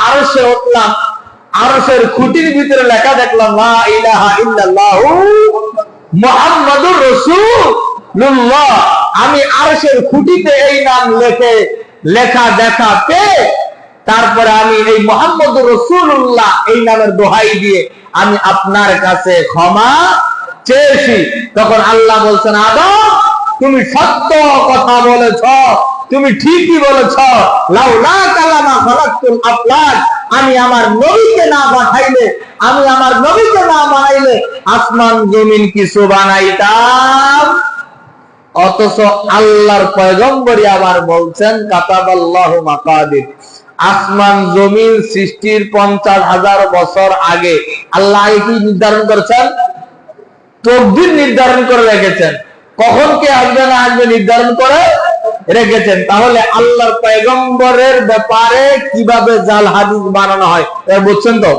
আরশে উঠলাম, আরশের খুঁটির ভিতরে লেখা দেখলাম লা ইলাহা ইল্লাল্লাহু মুহাম্মাদুর রাসূলুল্লাহ। আমি আরশের খুঁটিতে এই নাম লেখা দেখা পেয়ে তারপরে আমি এই মুহাম্মাদুর রাসূলুল্লাহ এই নামের দোহাই দিয়ে আমি আপনার কাছে ক্ষমা চেয়েছি। তখন আল্লাহ বলছেন, আদম তুমি সত্য কথা বলেছ, তুমি ঠিকই বলেছ। লাউলা কালামা খালাকতুল আফলাক, আমি আমার নবীকে না পাঠাইলে, আমি আমার নবীকে না বানাইলে আসমান জমিন কিছু বানাইতাম। অথচ আল্লাহর পয়গম্বরই আবার বলছেন কাতাবাল্লাহু মাকাদির, আসমান জমিন সৃষ্টির 50,000 বছর আগে আল্লাহ কি নির্ধারণ করেছেন? তকদির নির্ধারণ করে রেখেছেন, কখন কে আসবে না আসবে নির্ধারণ করে রেখেছেন। তাহলে আল্লাহর পয়গম্বরের ব্যাপারে কিভাবে জাল হাদিস বানানো হয় বুঝছেন তো?